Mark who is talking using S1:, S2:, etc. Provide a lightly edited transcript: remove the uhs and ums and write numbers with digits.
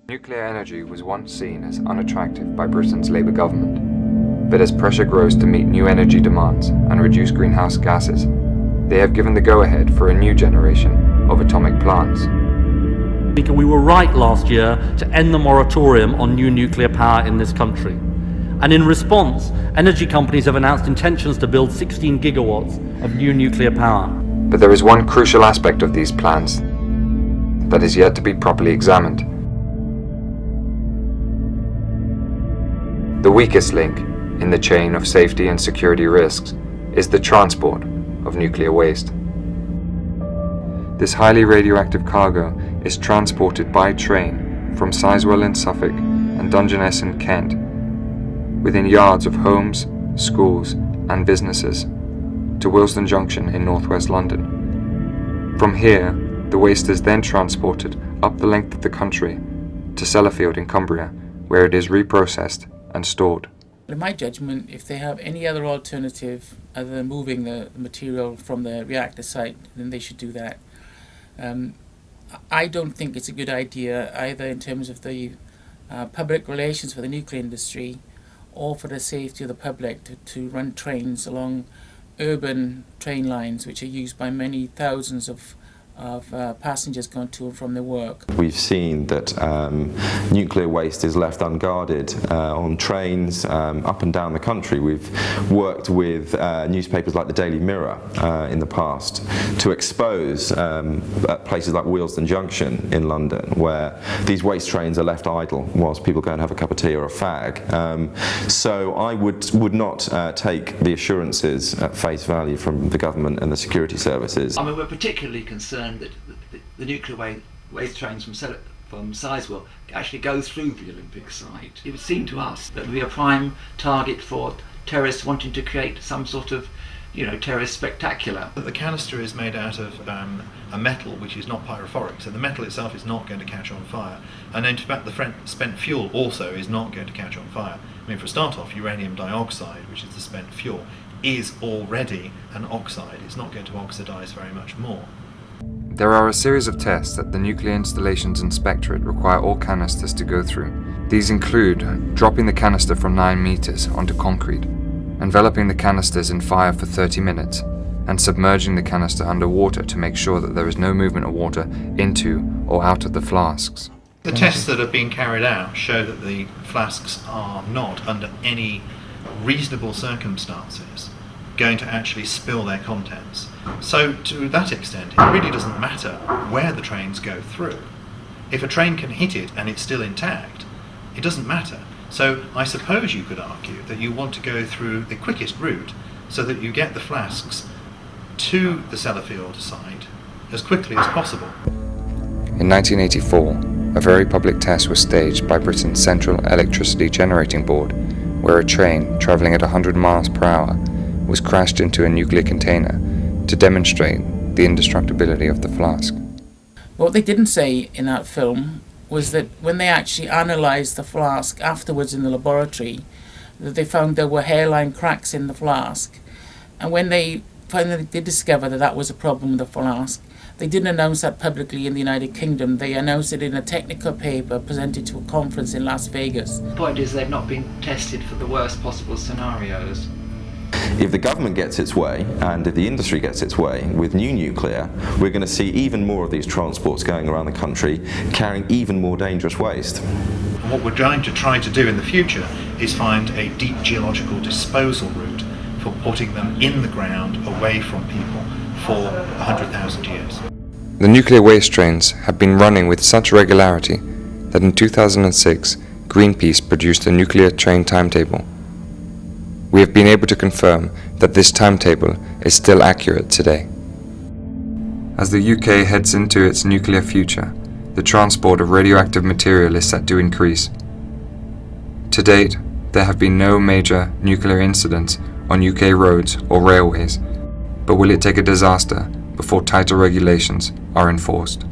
S1: Nuclear energy was once seen as unattractive by Britain's Labour government, but as pressure grows to meet new energy demands and reduce greenhouse gases, they have given the go-ahead for a new generation of atomic plants.
S2: We were right last year to end the moratorium on new nuclear power in this country. And in response, energy companies have announced intentions to build 16 gigawatts of new nuclear power.
S1: But there is one crucial aspect of these plans that is yet to be properly examined. The weakest link in the chain of safety and security risks is the transport of nuclear waste. This highly radioactive cargo is transported by train from Sizewell in Suffolk and Dungeness in Kent, within yards of homes, schools and businesses, to Willesden Junction in northwest London. From here, the waste is then transported up the length of the country to Sellafield in Cumbria, where it is reprocessed and stored.
S3: In my judgment, if they have any other alternative other than moving the material from the reactor site, then they should do that. I don't think it's a good idea either in terms of the public relations for the nuclear industry or for the safety of the public to run trains along urban train lines which are used by many thousands of passengers going to and from their work.
S4: We've seen that nuclear waste is left unguarded on trains up and down the country. We've worked with newspapers like the Daily Mirror in the past to expose places like Willesden Junction in London, where these waste trains are left idle whilst people go and have a cup of tea or a fag. So I would not take the assurances at face value from the government and the security services.
S5: I mean, we're particularly concerned that the nuclear waste trains from Sizewell actually go through the Olympic site. It would seem to us that would be a prime target for terrorists wanting to create some sort of, terrorist spectacular.
S6: The canister is made out of a metal which is not pyrophoric, so the metal itself is not going to catch on fire. And in fact, the spent fuel also is not going to catch on fire. I mean, for a start off, uranium dioxide, which is the spent fuel, is already an oxide. It's not going to oxidize very much more.
S1: There are a series of tests that the Nuclear Installations Inspectorate require all canisters to go through. These include dropping the canister from 9 meters onto concrete, enveloping the canisters in fire for 30 minutes, and submerging the canister under water to make sure that there is no movement of water into or out of the flasks.
S6: The tests that have been carried out show that the flasks are not, under any reasonable circumstances, going to actually spill their contents. So to that extent, it really doesn't matter where the trains go through. If a train can hit it and it's still intact, it doesn't matter. So I suppose you could argue that you want to go through the quickest route so that you get the flasks to the Sellafield site as quickly as possible.
S1: In 1984, a very public test was staged by Britain's Central Electricity Generating Board, where a train travelling at 100 miles per hour was crashed into a nuclear container to demonstrate the indestructibility of the flask.
S3: What they didn't say in that film was that when they actually analysed the flask afterwards in the laboratory, that they found there were hairline cracks in the flask. And when they finally did discover that that was a problem with the flask, they didn't announce that publicly in the United Kingdom. They announced it in a technical paper presented to a conference in Las Vegas.
S5: The point is they've not been tested for the worst possible scenarios.
S4: If the government gets its way, and if the industry gets its way with new nuclear, we're going to see even more of these transports going around the country carrying even more dangerous waste.
S6: And what we're going to try to do in the future is find a deep geological disposal route for putting them in the ground away from people for 100,000 years.
S1: The nuclear waste trains have been running with such regularity that in 2006, Greenpeace produced a nuclear train timetable. We have been able to confirm that this timetable is still accurate today. As the UK heads into its nuclear future, the transport of radioactive material is set to increase. To date, there have been no major nuclear incidents on UK roads or railways, but will it take a disaster before tighter regulations are enforced?